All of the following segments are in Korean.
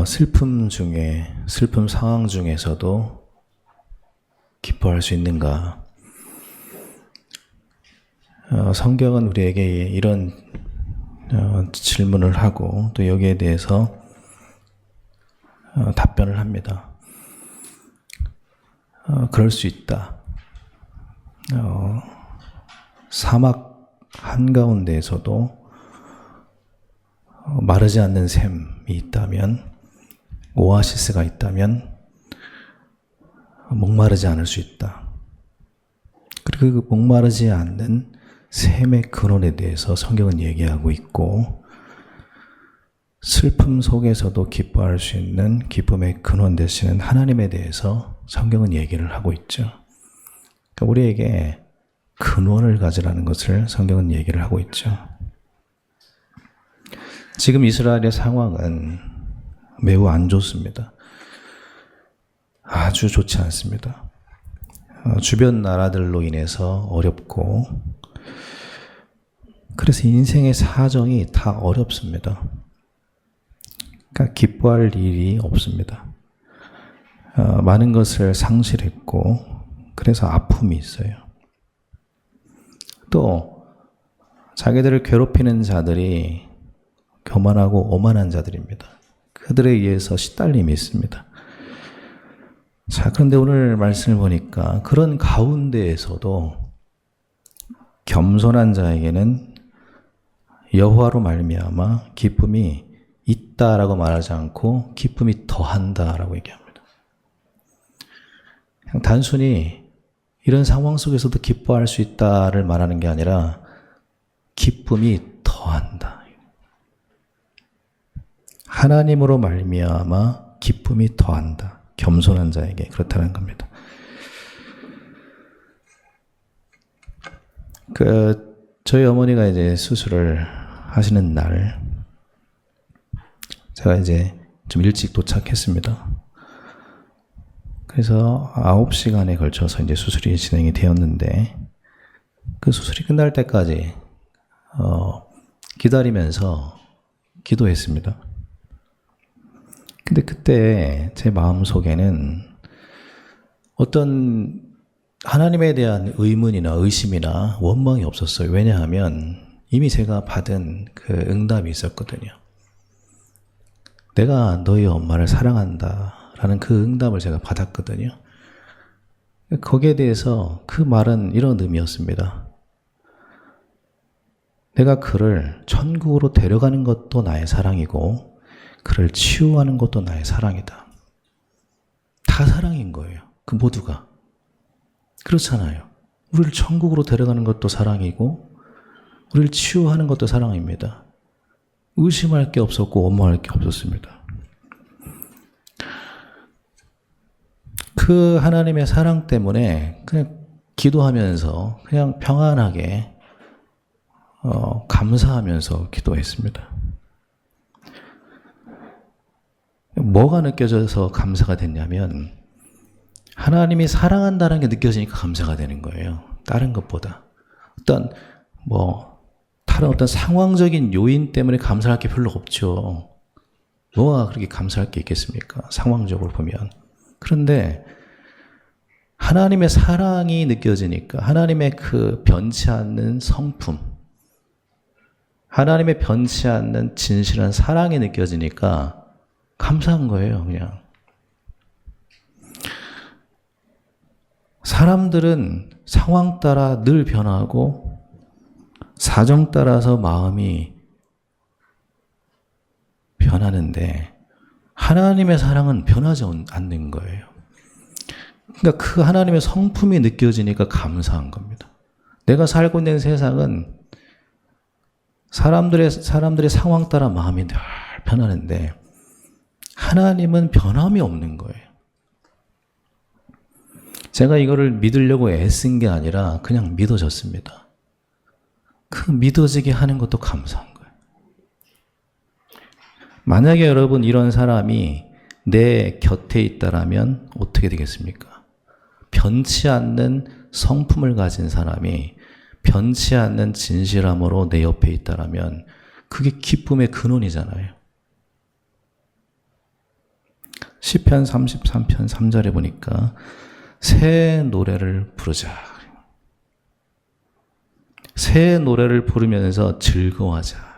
슬픔 상황 중에서도 기뻐할 수 있는가? 성경은 우리에게 이런 질문을 하고 또 여기에 대해서 답변을 합니다. 그럴 수 있다. 사막 한가운데에서도 마르지 않는 샘이 있다면, 오아시스가 있다면 목마르지 않을 수 있다. 그리고 그 목마르지 않는 샘의 근원에 대해서 성경은 얘기하고 있고, 슬픔 속에서도 기뻐할 수 있는 기쁨의 근원 되시는 하나님에 대해서 성경은 얘기를 하고 있죠. 그러니까 우리에게 근원을 가지라는 것을 성경은 얘기를 하고 있죠. 지금 이스라엘의 상황은 매우 안 좋습니다. 아주 좋지 않습니다. 주변 나라들로 인해서 어렵고, 그래서 인생의 사정이 다 어렵습니다. 그러니까 기뻐할 일이 없습니다. 많은 것을 상실했고, 그래서 아픔이 있어요. 또 자기들을 괴롭히는 자들이 교만하고 오만한 자들입니다. 그들에 의해서 시달림이 있습니다. 자, 그런데 오늘 말씀을 보니까 그런 가운데에서도 겸손한 자에게는 여호와로 말미암아 기쁨이 있다라고 말하지 않고 기쁨이 더한다라고 얘기합니다. 그냥 단순히 이런 상황 속에서도 기뻐할 수 있다를 말하는 게 아니라 기쁨이 더한다. 하나님으로 말미암아 기쁨이 더한다. 겸손한 자에게 그렇다는 겁니다. 저희 어머니가 이제 수술을 하시는 날, 제가 이제 좀 일찍 도착했습니다. 그래서 9시간에 걸쳐서 이제 수술이 진행이 되었는데, 그 수술이 끝날 때까지 기다리면서 기도했습니다. 근데 그때 제 마음속에는 어떤 하나님에 대한 의문이나 의심이나 원망이 없었어요. 왜냐하면 이미 제가 받은 그 응답이 있었거든요. 내가 너희 엄마를 사랑한다 라는 그 응답을 제가 받았거든요. 거기에 대해서 그 말은 이런 의미였습니다. 내가 그를 천국으로 데려가는 것도 나의 사랑이고 그를 치유하는 것도 나의 사랑이다. 다 사랑인 거예요. 그 모두가. 그렇잖아요. 우리를 천국으로 데려가는 것도 사랑이고 우리를 치유하는 것도 사랑입니다. 의심할 게 없었고 원망할 게 없었습니다. 그 하나님의 사랑 때문에 그냥 기도하면서 그냥 평안하게 감사하면서 기도했습니다. 뭐가 느껴져서 감사가 됐냐면 하나님이 사랑한다는 게 느껴지니까 감사가 되는 거예요. 다른 것보다. 다른 어떤 상황적인 요인 때문에 감사할 게 별로 없죠. 뭐가 그렇게 감사할 게 있겠습니까? 상황적으로 보면. 그런데 하나님의 사랑이 느껴지니까, 하나님의 그 변치 않는 성품, 하나님의 변치 않는 진실한 사랑이 느껴지니까 감사한 거예요, 그냥. 사람들은 상황 따라 늘 변하고 사정 따라서 마음이 변하는데 하나님의 사랑은 변하지 않는 거예요. 그러니까 그 하나님의 성품이 느껴지니까 감사한 겁니다. 내가 살고 있는 세상은 사람들의 상황 따라 마음이 늘 변하는데 하나님은 변함이 없는 거예요. 제가 이거를 믿으려고 애쓴 게 아니라 그냥 믿어졌습니다. 그 믿어지게 하는 것도 감사한 거예요. 만약에 여러분 이런 사람이 내 곁에 있다라면 어떻게 되겠습니까? 변치 않는 성품을 가진 사람이 변치 않는 진실함으로 내 옆에 있다라면 그게 기쁨의 근원이잖아요. 시편 33편 3절에 보니까 새 노래를 부르자. 새 노래를 부르면서 즐거워하자.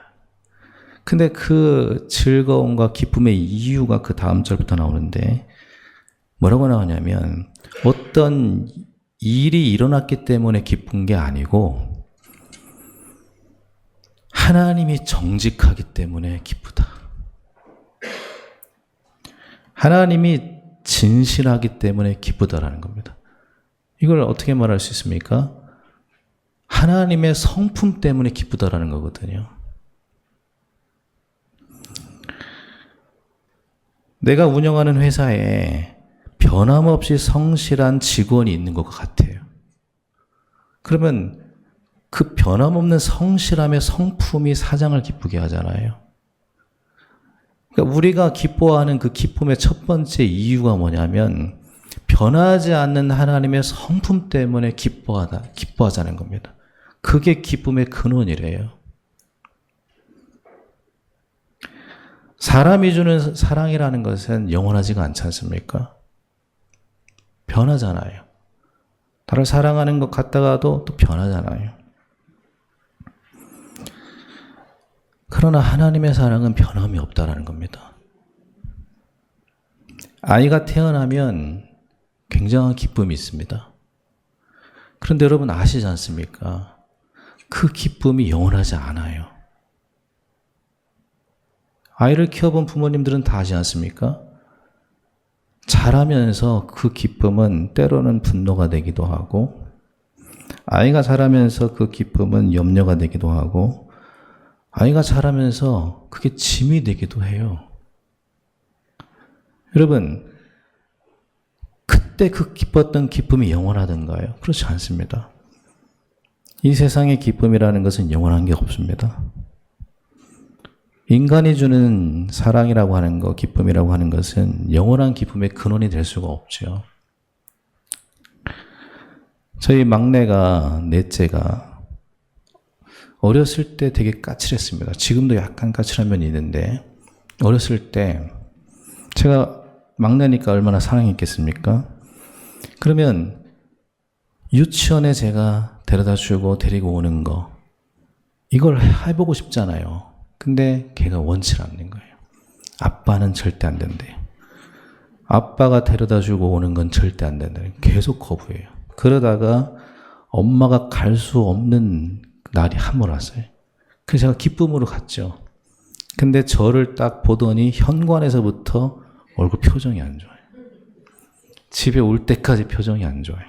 근데 그 즐거움과 기쁨의 이유가 그 다음 절부터 나오는데 뭐라고 나오냐면 어떤 일이 일어났기 때문에 기쁜 게 아니고 하나님이 정직하기 때문에 기쁘다. 하나님이 진실하기 때문에 기쁘다라는 겁니다. 이걸 어떻게 말할 수 있습니까? 하나님의 성품 때문에 기쁘다라는 거거든요. 내가 운영하는 회사에 변함없이 성실한 직원이 있는 것 같아요. 그러면 그 변함없는 성실함의 성품이 사장을 기쁘게 하잖아요. 그러니까 우리가 기뻐하는 그 기쁨의 첫 번째 이유가 뭐냐면 변하지 않는 하나님의 성품 때문에 기뻐하자는 겁니다. 그게 기쁨의 근원이래요. 사람이 주는 사랑이라는 것은 영원하지가 않지 않습니까? 변하잖아요. 나를 사랑하는 것 같다가도 또 변하잖아요. 그러나 하나님의 사랑은 변함이 없다라는 겁니다. 아이가 태어나면 굉장한 기쁨이 있습니다. 그런데 여러분 아시지 않습니까? 그 기쁨이 영원하지 않아요. 아이를 키워본 부모님들은 다 아시지 않습니까? 자라면서 그 기쁨은 때로는 분노가 되기도 하고 아이가 자라면서 그 기쁨은 염려가 되기도 하고 아이가 자라면서 그게 짐이 되기도 해요. 여러분, 그때 그 기뻤던 기쁨이 영원하던가요? 그렇지 않습니다. 이 세상의 기쁨이라는 것은 영원한 게 없습니다. 인간이 주는 사랑이라고 하는 것, 기쁨이라고 하는 것은 영원한 기쁨의 근원이 될 수가 없죠. 저희 막내가, 넷째가 어렸을 때 되게 까칠했습니다. 지금도 약간 까칠한 면이 있는데 어렸을 때 제가 막내니까 얼마나 사랑했겠습니까? 그러면 유치원에 제가 데려다 주고 데리고 오는 거 이걸 해보고 싶잖아요. 근데 걔가 원치 않는 거예요. 아빠는 절대 안 된대요. 아빠가 데려다 주고 오는 건 절대 안 된다는 계속 거부해요. 그러다가 엄마가 갈 수 없는 날이 한 번 왔어요. 그래서 제가 기쁨으로 갔죠. 근데 저를 딱 보더니 현관에서부터 얼굴 표정이 안 좋아요. 집에 올 때까지 표정이 안 좋아요.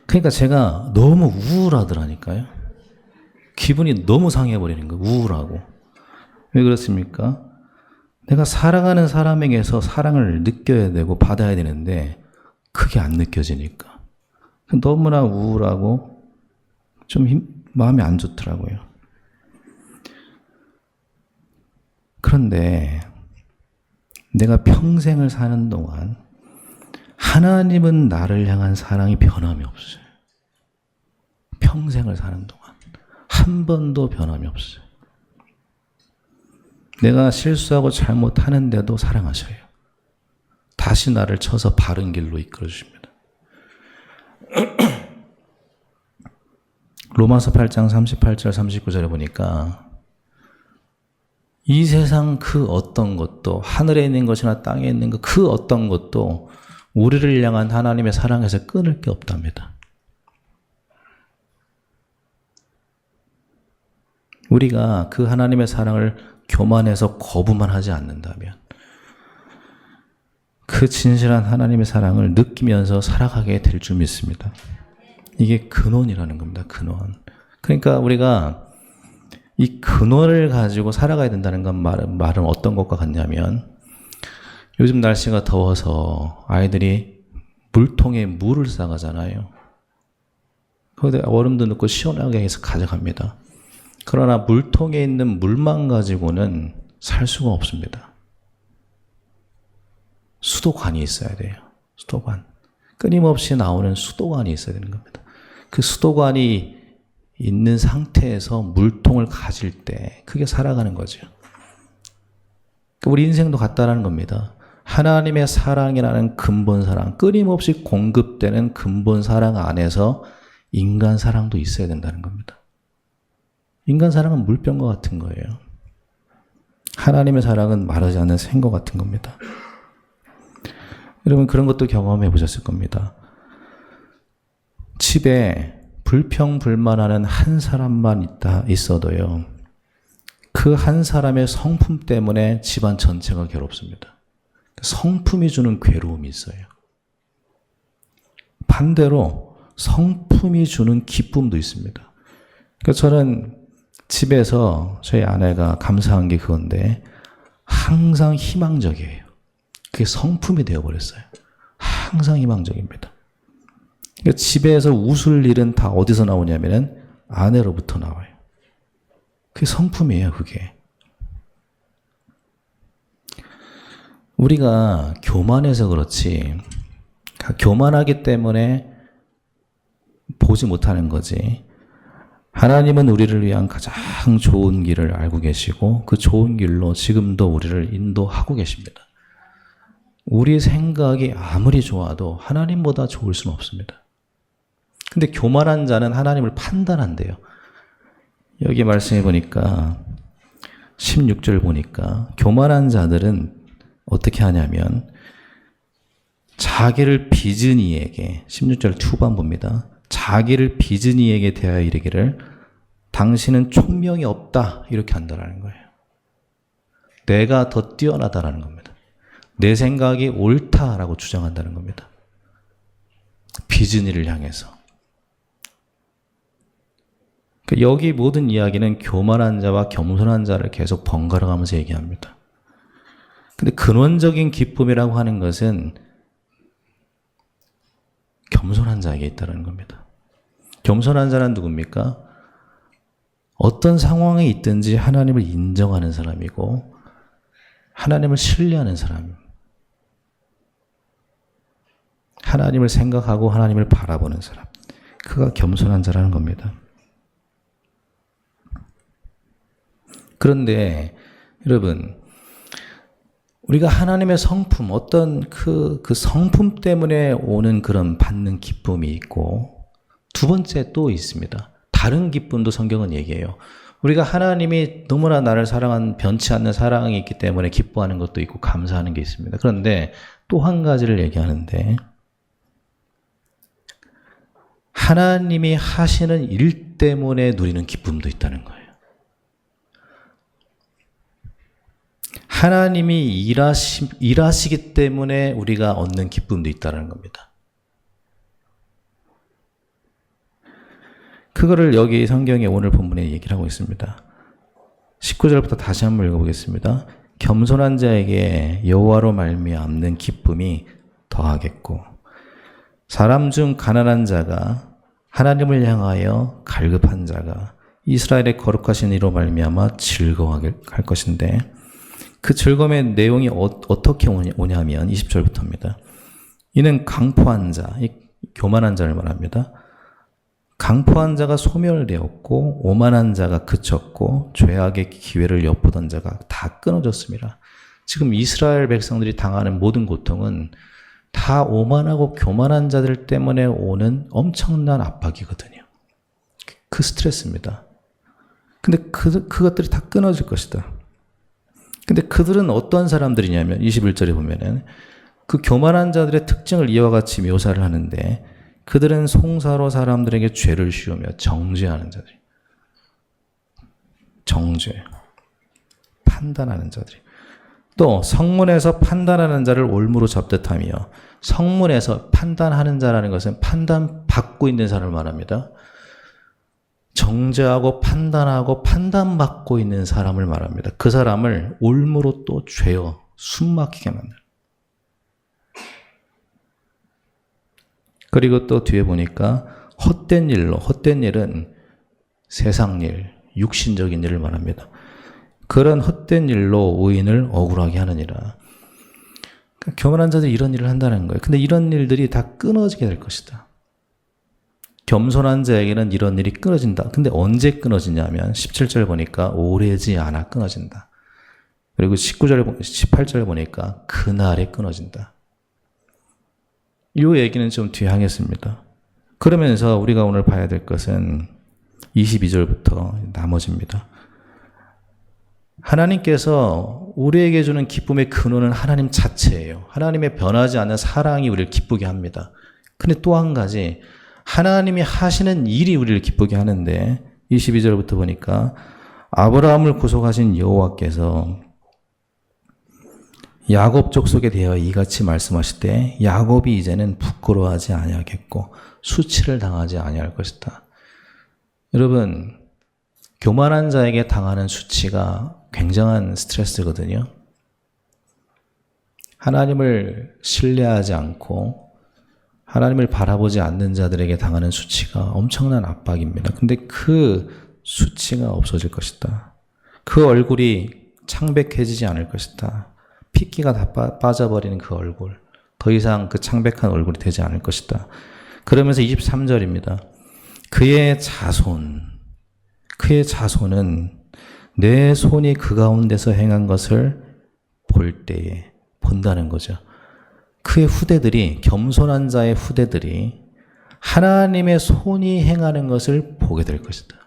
그러니까 제가 너무 우울하더라니까요. 기분이 너무 상해버리는 거예요. 우울하고. 왜 그렇습니까? 내가 사랑하는 사람에게서 사랑을 느껴야 되고 받아야 되는데 그게 안 느껴지니까 너무나 우울하고 좀 마음이 안 좋더라고요. 그런데 내가 평생을 사는 동안 하나님은 나를 향한 사랑이 변함이 없어요. 평생을 사는 동안 한 번도 변함이 없어요. 내가 실수하고 잘못하는데도 사랑하셔요. 다시 나를 쳐서 바른 길로 이끌어 주십니다. 로마서 8장 38절 39절에 보니까 이 세상 그 어떤 것도 하늘에 있는 것이나 땅에 있는 것 그 어떤 것도 우리를 향한 하나님의 사랑에서 끊을 게 없답니다. 우리가 그 하나님의 사랑을 교만해서 거부만 하지 않는다면 그 진실한 하나님의 사랑을 느끼면서 살아가게 될 줄 믿습니다. 이게 근원이라는 겁니다. 근원. 그러니까 우리가 이 근원을 가지고 살아가야 된다는 건 말은 어떤 것과 같냐면 요즘 날씨가 더워서 아이들이 물통에 물을 싸가잖아요. 거기다 얼음도 넣고 시원하게 해서 가져갑니다. 그러나 물통에 있는 물만 가지고는 살 수가 없습니다. 수도관이 있어야 돼요. 수도관. 끊임없이 나오는 수도관이 있어야 되는 겁니다. 그 수도관이 있는 상태에서 물통을 가질 때 그게 살아가는 거죠. 우리 인생도 같다라는 겁니다. 하나님의 사랑이라는 근본 사랑, 끊임없이 공급되는 근본 사랑 안에서 인간 사랑도 있어야 된다는 겁니다. 인간 사랑은 물병과 같은 거예요. 하나님의 사랑은 마르지 않는 샘과 같은 겁니다. 여러분 그런 것도 경험해 보셨을 겁니다. 집에 불평불만하는 한 사람만 있어도요. 그 한 사람의 성품 때문에 집안 전체가 괴롭습니다. 성품이 주는 괴로움이 있어요. 반대로 성품이 주는 기쁨도 있습니다. 그러니까 저는 집에서 저희 아내가 감사한 게 그건데 항상 희망적이에요. 그게 성품이 되어버렸어요. 항상 희망적입니다. 그러니까 집에서 웃을 일은 다 어디서 나오냐면은 아내로부터 나와요. 그게 성품이에요, 그게. 우리가 교만해서 그렇지, 교만하기 때문에 보지 못하는 거지. 하나님은 우리를 위한 가장 좋은 길을 알고 계시고 그 좋은 길로 지금도 우리를 인도하고 계십니다. 우리 생각이 아무리 좋아도 하나님보다 좋을 수는 없습니다. 근데 교만한 자는 하나님을 판단한대요. 여기 말씀해 보니까 16절 보니까 교만한 자들은 어떻게 하냐면 자기를 빚은 이에게 16절 후반 봅니다. 자기를 빚은 이에게 대하여 이르기를 당신은 총명이 없다 이렇게 한다라는 거예요. 내가 더 뛰어나다라는 겁니다. 내 생각이 옳다라고 주장한다는 겁니다. 빚은 이를 향해서. 여기 모든 이야기는 교만한 자와 겸손한 자를 계속 번갈아 가면서 얘기합니다. 근데 근원적인 기쁨이라고 하는 것은 겸손한 자에게 있다는 겁니다. 겸손한 자는 누굽니까? 어떤 상황에 있든지 하나님을 인정하는 사람이고 하나님을 신뢰하는 사람. 하나님을 생각하고 하나님을 바라보는 사람. 그가 겸손한 자라는 겁니다. 그런데 여러분 우리가 하나님의 성품, 어떤 그 성품 때문에 오는 그런 받는 기쁨이 있고 두 번째 또 있습니다. 다른 기쁨도 성경은 얘기해요. 우리가 하나님이 너무나 나를 사랑한 변치 않는 사랑이 있기 때문에 기뻐하는 것도 있고 감사하는 게 있습니다. 그런데 또 한 가지를 얘기하는데 하나님이 하시는 일 때문에 누리는 기쁨도 있다는 거예요. 하나님이 일하시기 때문에 우리가 얻는 기쁨도 있다는 겁니다. 그거를 여기 성경에 오늘 본문에 얘기를 하고 있습니다. 19절부터 다시 한번 읽어보겠습니다. 겸손한 자에게 여호와로 말미암는 기쁨이 더하겠고 사람 중 가난한 자가 하나님을 향하여 갈급한 자가 이스라엘의 거룩하신 이로 말미암아 즐거워할 것인데 그 즐거움의 내용이 어떻게 오냐면 20절부터입니다. 이는 강포한 자, 교만한 자를 말합니다. 강포한 자가 소멸되었고 오만한 자가 그쳤고 죄악의 기회를 엿보던 자가 다 끊어졌습니다. 지금 이스라엘 백성들이 당하는 모든 고통은 다 오만하고 교만한 자들 때문에 오는 엄청난 압박이거든요. 그 스트레스입니다. 근데 그것들이 다 끊어질 것이다. 근데 그들은 어떤 사람들이냐면 21절에 보면은 그 교만한 자들의 특징을 이와 같이 묘사를 하는데 그들은 송사로 사람들에게 죄를 씌우며 정죄하는 자들. 정죄. 판단하는 자들이. 또 성문에서 판단하는 자를 올무로 잡듯하며 성문에서 판단하는 자라는 것은 판단받고 있는 사람을 말합니다. 정죄하고 판단하고 판단받고 있는 사람을 말합니다. 그 사람을 올무로 또 죄어 숨막히게 만들어요. 그리고 또 뒤에 보니까 헛된 일로, 헛된 일은 세상 일, 육신적인 일을 말합니다. 그런 헛된 일로 의인을 억울하게 하느니라. 그러니까 교만한 자들이 이런 일을 한다는 거예요. 근데 이런 일들이 다 끊어지게 될 것이다. 겸손한 자에게는 이런 일이 끊어진다. 근데 언제 끊어지냐면 17절 보니까 오래지 않아 끊어진다. 그리고 18절 보니까 그날에 끊어진다. 이 얘기는 좀 뒤에 하겠습니다. 그러면서 우리가 오늘 봐야 될 것은 22절부터 나머지입니다. 하나님께서 우리에게 주는 기쁨의 근원은 하나님 자체예요. 하나님의 변하지 않는 사랑이 우리를 기쁘게 합니다. 근데 또 한 가지, 하나님이 하시는 일이 우리를 기쁘게 하는데 22절부터 보니까 아브라함을 구속하신 여호와께서 야곱 족속에 대하여 이같이 말씀하실 때 야곱이 이제는 부끄러워하지 아니하겠고 수치를 당하지 아니할 것이다. 여러분, 교만한 자에게 당하는 수치가 굉장한 스트레스거든요. 하나님을 신뢰하지 않고 하나님을 바라보지 않는 자들에게 당하는 수치가 엄청난 압박입니다. 근데 그 수치가 없어질 것이다. 그 얼굴이 창백해지지 않을 것이다. 핏기가 다 빠져버리는 그 얼굴, 더 이상 그 창백한 얼굴이 되지 않을 것이다. 그러면서 23절입니다. 그의 자손은 내 손이 그 가운데서 행한 것을 볼 때에 본다는 거죠. 그의 후대들이, 겸손한 자의 후대들이 하나님의 손이 행하는 것을 보게 될 것이다.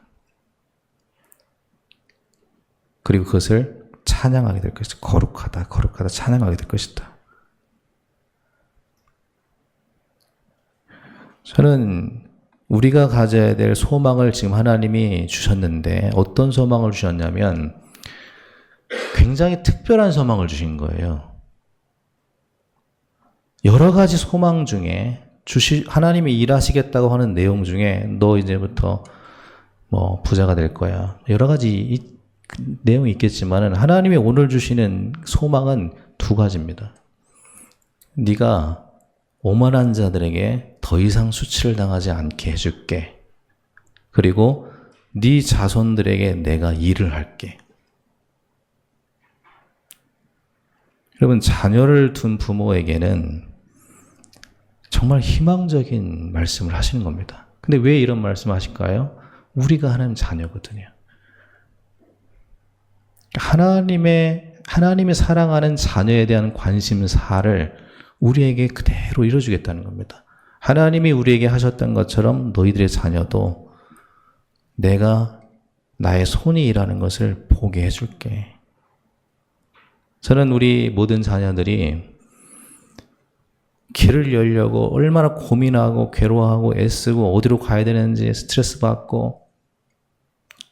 그리고 그것을 찬양하게 될 것이다. 거룩하다, 거룩하다 찬양하게 될 것이다. 저는 우리가 가져야 될 소망을 지금 하나님이 주셨는데 어떤 소망을 주셨냐면 굉장히 특별한 소망을 주신 거예요. 여러 가지 소망 중에 하나님이 일하시겠다고 하는 내용 중에 너 이제부터 뭐 부자가 될 거야. 여러 가지 내용이 있겠지만은 하나님이 오늘 주시는 소망은 두 가지입니다. 네가 오만한 자들에게 더 이상 수치를 당하지 않게 해줄게. 그리고 네 자손들에게 내가 일을 할게. 여러분, 자녀를 둔 부모에게는 정말 희망적인 말씀을 하시는 겁니다. 근데 왜 이런 말씀을 하실까요? 우리가 하나님 자녀거든요. 하나님이 사랑하는 자녀에 대한 관심사를 우리에게 그대로 이뤄주겠다는 겁니다. 하나님이 우리에게 하셨던 것처럼 너희들의 자녀도 내가 나의 손이 일하는 것을 보게 해줄게. 저는 우리 모든 자녀들이 길을 열려고 얼마나 고민하고 괴로워하고 애쓰고 어디로 가야 되는지 스트레스 받고,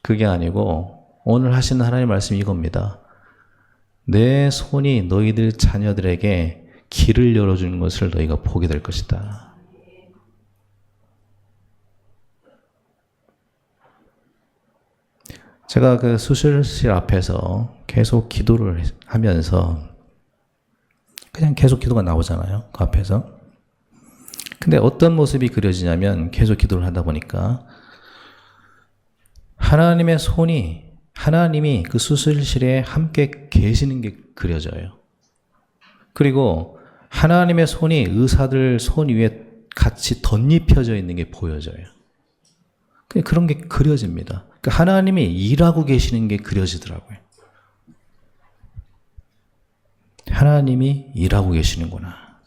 그게 아니고 오늘 하시는 하나님의 말씀이 이겁니다. 내 손이 너희들 자녀들에게 길을 열어주는 것을 너희가 보게 될 것이다. 제가 그 수술실 앞에서 계속 기도를 하면서 그냥 계속 기도가 나오잖아요. 그 앞에서. 근데 어떤 모습이 그려지냐면 계속 기도를 하다 보니까 하나님의 손이, 하나님이 그 수술실에 함께 계시는 게 그려져요. 그리고 하나님의 손이 의사들 손 위에 같이 덧입혀져 있는 게 보여져요. 그런 게 그려집니다. 하나님이 일하고 계시는 게 그려지더라고요. 하나님이 일하고 계시는구나.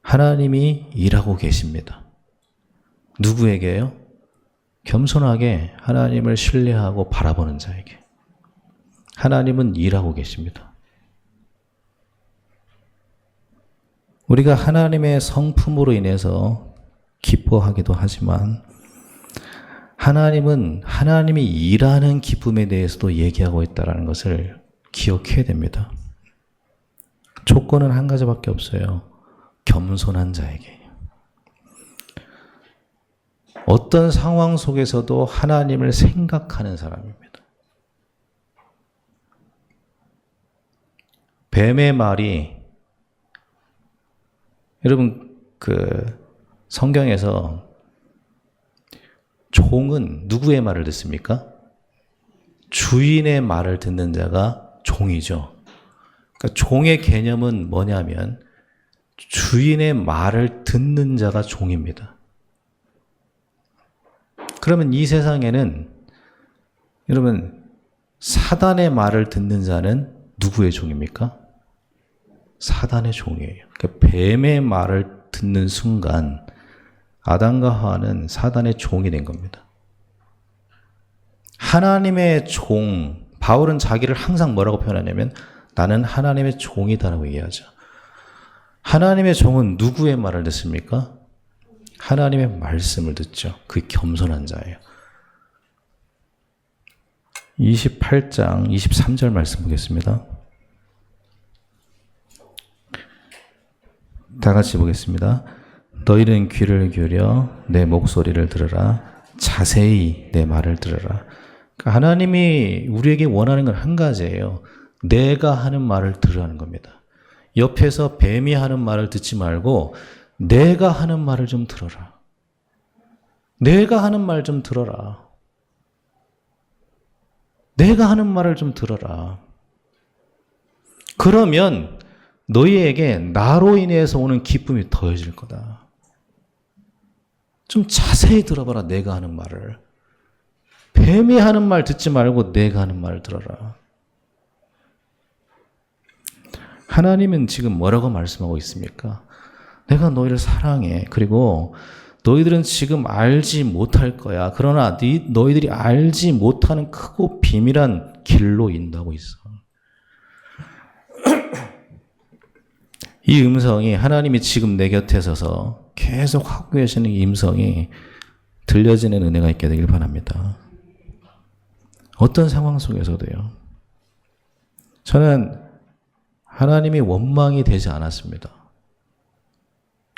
하나님이 일하고 계십니다. 누구에게요? 겸손하게 하나님을 신뢰하고 바라보는 자에게. 하나님은 일하고 계십니다. 우리가 하나님의 성품으로 인해서 기뻐하기도 하지만 하나님은 하나님이 일하는 기쁨에 대해서도 얘기하고 있다는 것을 기억해야 됩니다. 조건은 한 가지밖에 없어요. 겸손한 자에게. 어떤 상황 속에서도 하나님을 생각하는 사람입니다. 뱀의 말이, 여러분 성경에서 종은 누구의 말을 듣습니까? 주인의 말을 듣는 자가 종이죠. 그러니까 종의 개념은 뭐냐면 주인의 말을 듣는 자가 종입니다. 그러면 이 세상에는 여러분 사단의 말을 듣는 자는 누구의 종입니까? 사단의 종이에요. 그러니까 뱀의 말을 듣는 순간 아담과 하와는 사단의 종이 된 겁니다. 하나님의 종, 바울은 자기를 항상 뭐라고 표현하냐면 나는 하나님의 종이다라고 얘기하죠. 하나님의 종은 누구의 말을 듣습니까? 하나님의 말씀을 듣죠. 그 겸손한 자예요. 28장 23절 말씀 보겠습니다. 다 같이 보겠습니다. 너희는 귀를 기울여 내 목소리를 들으라. 자세히 내 말을 들으라. 그러니까 하나님이 우리에게 원하는 건 한 가지예요. 내가 하는 말을 들으라는 겁니다. 옆에서 뱀이 하는 말을 듣지 말고 내가 하는 말을 좀 들어라. 내가 하는 말 좀 들어라. 내가 하는 말을 좀 들어라. 그러면 너희에게 나로 인해서 오는 기쁨이 더해질 거다. 좀 자세히 들어봐라. 내가 하는 말을. 뱀이 하는 말 듣지 말고 내가 하는 말을 들어라. 하나님은 지금 뭐라고 말씀하고 있습니까? 내가 너희를 사랑해. 그리고 너희들은 지금 알지 못할 거야. 그러나 너희들이 알지 못하는 크고 비밀한 길로 인도하고 있어. 이 음성이 하나님이 지금 내 곁에 서서 계속 하고 계시는 이 음성이 들려지는 은혜가 있게 되길 바랍니다. 어떤 상황 속에서도요. 저는 하나님이 원망이 되지 않았습니다.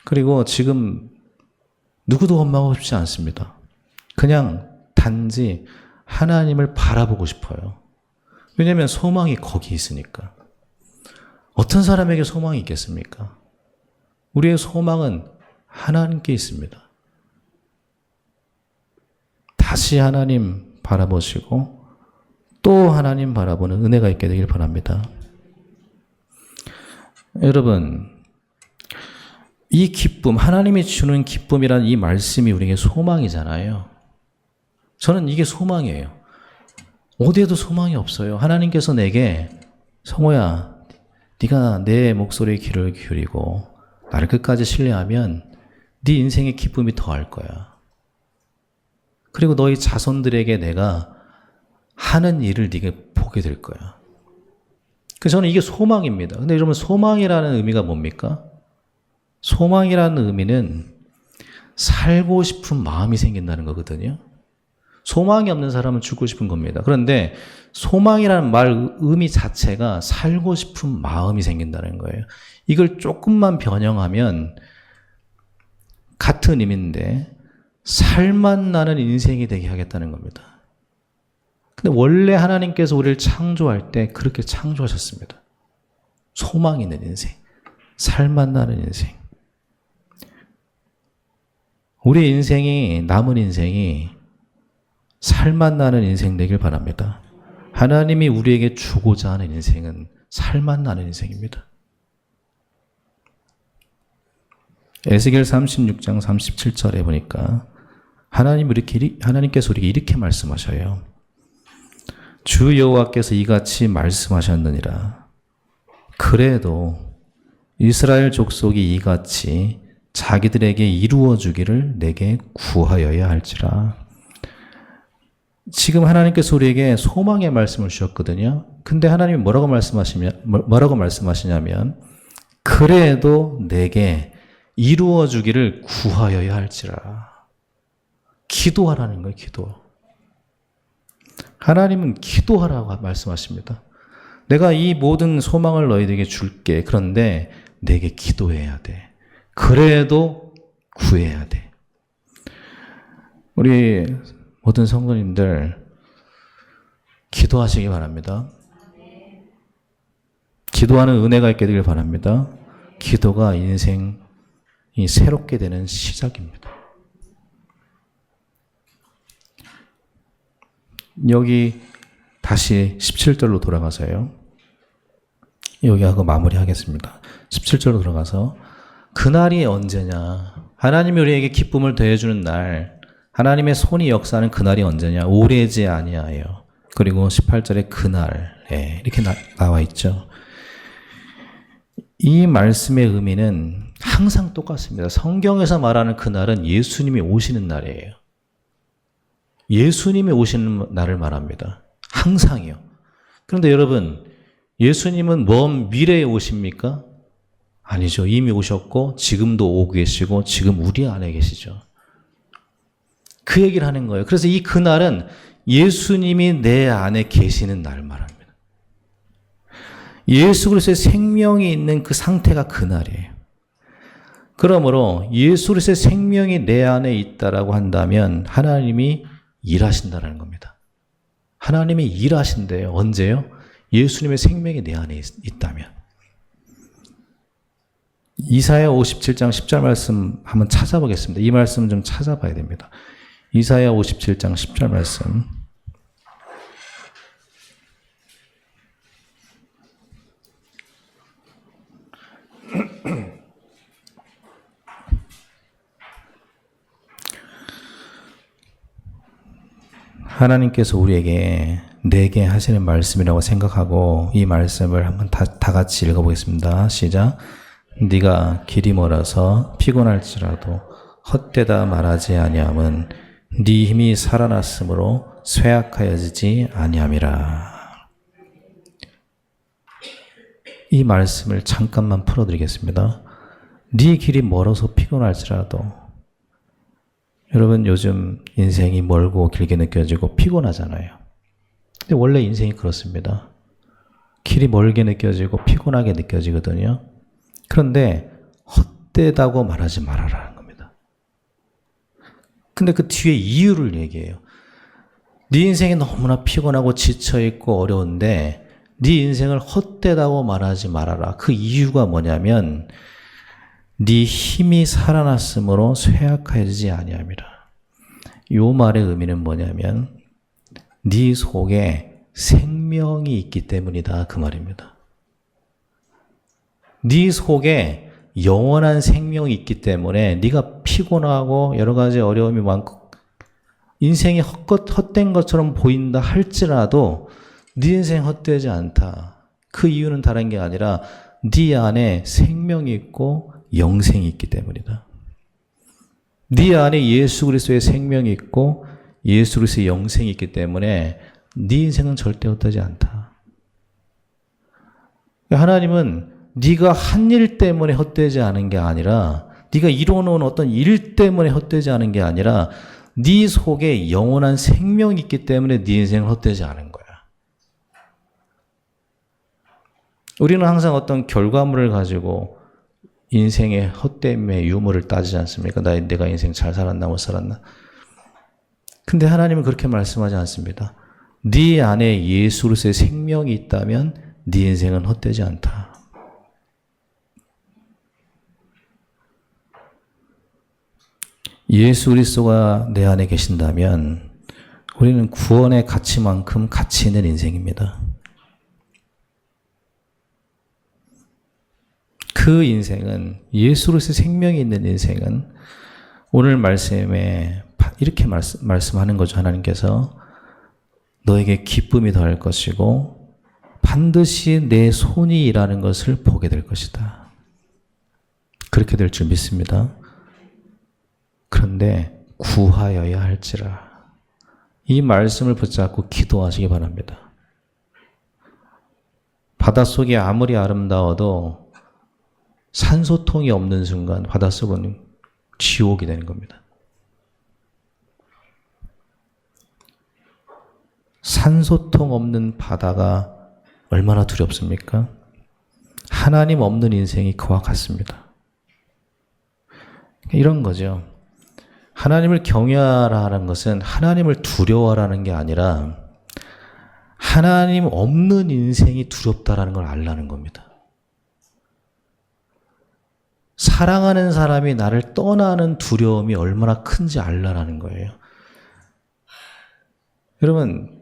그리고 지금 누구도 원망하고 싶지 않습니다. 그냥 단지 하나님을 바라보고 싶어요. 왜냐하면 소망이 거기 있으니까. 어떤 사람에게 소망이 있겠습니까? 우리의 소망은 하나님께 있습니다. 다시 하나님 바라보시고 또 하나님 바라보는 은혜가 있게 되길 바랍니다. 여러분, 이 기쁨, 하나님이 주는 기쁨이란 이 말씀이 우리에게 소망이잖아요. 저는 이게 소망이에요. 어디에도 소망이 없어요. 하나님께서 내게 성호야, 네가 내 목소리에 귀를 기울이고 나를 끝까지 신뢰하면 네 인생의 기쁨이 더할 거야. 그리고 너희 자손들에게 내가 하는 일을 네가 보게 될 거야. 그래서 저는 이게 소망입니다. 근데 여러분, 소망이라는 의미가 뭡니까? 소망이라는 의미는 살고 싶은 마음이 생긴다는 거거든요. 소망이 없는 사람은 죽고 싶은 겁니다. 그런데 소망이라는 말 의미 자체가 살고 싶은 마음이 생긴다는 거예요. 이걸 조금만 변형하면 같은 의미인데 살맛 나는 인생이 되게 하겠다는 겁니다. 근데 원래 하나님께서 우리를 창조할 때 그렇게 창조하셨습니다. 소망 있는 인생, 살맛 나는 인생. 우리 인생이, 남은 인생이 살맛 나는 인생 되길 바랍니다. 하나님이 우리에게 주고자 하는 인생은 살맛 나는 인생입니다. 에스겔 36장 37절에 보니까 하나님께서 우리에게 이렇게 말씀하셔요. 주 여호와께서 이같이 말씀하셨느니라. 그래도 이스라엘 족속이 이같이 자기들에게 이루어 주기를 내게 구하여야 할지라. 지금 하나님께서 우리에게 소망의 말씀을 주셨거든요. 근데 하나님이 뭐라고 말씀하시냐면 그래도 내게 이루어 주기를 구하여야 할지라. 기도하라는 거예요. 기도. 하나님은 기도하라고 말씀하십니다. 내가 이 모든 소망을 너희들에게 줄게. 그런데 내게 기도해야 돼. 그래도 구해야 돼. 우리 모든 성도님들 기도하시기 바랍니다. 기도하는 은혜가 있게 되길 바랍니다. 기도가 인생이 새롭게 되는 시작입니다. 여기 다시 17절로 돌아가서요. 여기 하고 마무리하겠습니다. 17절로 돌아가서 그날이 언제냐? 하나님이 우리에게 기쁨을 더해주는 날, 하나님의 손이 역사하는 그날이 언제냐? 오래지 아니하여 그리고 18절에 그날에 이렇게 나와 있죠. 이 말씀의 의미는 항상 똑같습니다. 성경에서 말하는 그날은 예수님이 오시는 날이에요. 예수님이 오시는 날을 말합니다. 항상이요. 그런데 여러분, 예수님은 먼 미래에 오십니까? 아니죠. 이미 오셨고 지금도 오고 계시고 지금 우리 안에 계시죠. 그 얘기를 하는 거예요. 그래서 이 그날은 예수님이 내 안에 계시는 날 말합니다. 예수 그리스도의 생명이 있는 그 상태가 그날이에요. 그러므로 예수 그리스도의 생명이 내 안에 있다라고 한다면 하나님이 일하신다라는 겁니다. 하나님이 일하신대요. 언제요? 예수님의 생명이 내 안에 있다면. 이사야 57장 10절 말씀 한번 찾아보겠습니다. 이 말씀 좀 찾아봐야 됩니다. 이사야 57장 10절 말씀. 하나님께서 우리에게 내게 하시는 말씀이라고 생각하고 이 말씀을 한번 다 같이 읽어보겠습니다. 시작. 네가 길이 멀어서 피곤할지라도 헛되다 말하지 아니함은 네 힘이 살아났으므로 쇠약하여지지 아니함이라. 이 말씀을 잠깐만 풀어드리겠습니다. 네 길이 멀어서 피곤할지라도, 여러분 요즘 인생이 멀고 길게 느껴지고 피곤하잖아요. 근데 원래 인생이 그렇습니다. 길이 멀게 느껴지고 피곤하게 느껴지거든요. 그런데 헛되다고 말하지 말아라는 겁니다. 근데 그 뒤에 이유를 얘기해요. 네 인생이 너무나 피곤하고 지쳐있고 어려운데 네 인생을 헛되다고 말하지 말아라. 그 이유가 뭐냐면 네 힘이 살아났으므로 쇠약하지 아니함이라. 요 말의 의미는 뭐냐면 네 속에 생명이 있기 때문이다 그 말입니다. 네 속에 영원한 생명이 있기 때문에 네가 피곤하고 여러 가지 어려움이 많고 인생이 헛된 것처럼 보인다 할지라도 네 인생 헛되지 않다. 그 이유는 다른 게 아니라 네 안에 생명이 있고 영생이 있기 때문이다. 네 안에 예수 그리스도의 생명이 있고 예수 그리스도의 영생이 있기 때문에 네 인생은 절대 헛되지 않다. 하나님은 네가 한 일 때문에 헛되지 않은 게 아니라 네가 이뤄놓은 어떤 일 때문에 헛되지 않은 게 아니라 네 속에 영원한 생명이 있기 때문에 네 인생은 헛되지 않은 거야. 우리는 항상 어떤 결과물을 가지고 인생의 헛됨의 유무를 따지지 않습니까? 내가 인생 잘 살았나 못 살았나? 근데 하나님은 그렇게 말씀하지 않습니다. 네 안에 예수 그리스도의 생명이 있다면 네 인생은 헛되지 않다. 예수 그리스도가 내 안에 계신다면 우리는 구원의 가치만큼 가치 있는 인생입니다. 그 인생은 예수 그리스도의 생명이 있는 인생은 오늘 말씀에 이렇게 말씀하는 거죠. 하나님께서 너에게 기쁨이 더할 것이고 반드시 내 손이 일하는 것을 보게 될 것이다. 그렇게 될 줄 믿습니다. 그런데 구하여야 할지라. 이 말씀을 붙잡고 기도하시기 바랍니다. 바닷속이 아무리 아름다워도 산소통이 없는 순간 바닷속은 지옥이 되는 겁니다. 산소통 없는 바다가 얼마나 두렵습니까? 하나님 없는 인생이 그와 같습니다. 이런 거죠. 하나님을 경외하라는 것은 하나님을 두려워하라는 게 아니라 하나님 없는 인생이 두렵다라는 걸 알라는 겁니다. 사랑하는 사람이 나를 떠나는 두려움이 얼마나 큰지 알라라는 거예요. 여러분,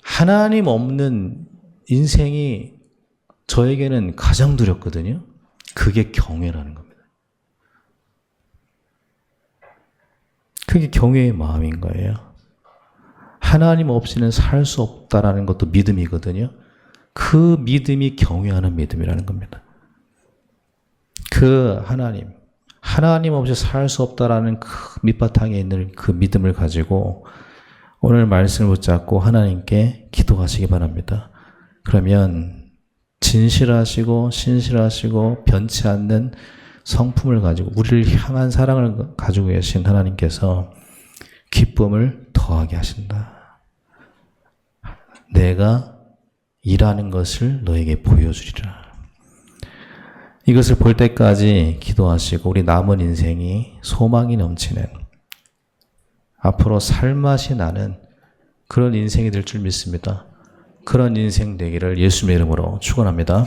하나님 없는 인생이 저에게는 가장 두렵거든요. 그게 경외라는 겁니다. 그게 경외의 마음인 거예요. 하나님 없이는 살 수 없다라는 것도 믿음이거든요. 그 믿음이 경외하는 믿음이라는 겁니다. 그 하나님 없이 살 수 없다라는 그 밑바탕에 있는 그 믿음을 가지고 오늘 말씀을 붙잡고 하나님께 기도하시기 바랍니다. 그러면 진실하시고 신실하시고 변치 않는 성품을 가지고 우리를 향한 사랑을 가지고 계신 하나님께서 기쁨을 더하게 하신다. 내가 일하는 것을 너에게 보여주리라. 이것을 볼 때까지 기도하시고 우리 남은 인생이 소망이 넘치는 앞으로 살맛이 나는 그런 인생이 될 줄 믿습니다. 그런 인생 되기를 예수님의 이름으로 축원합니다.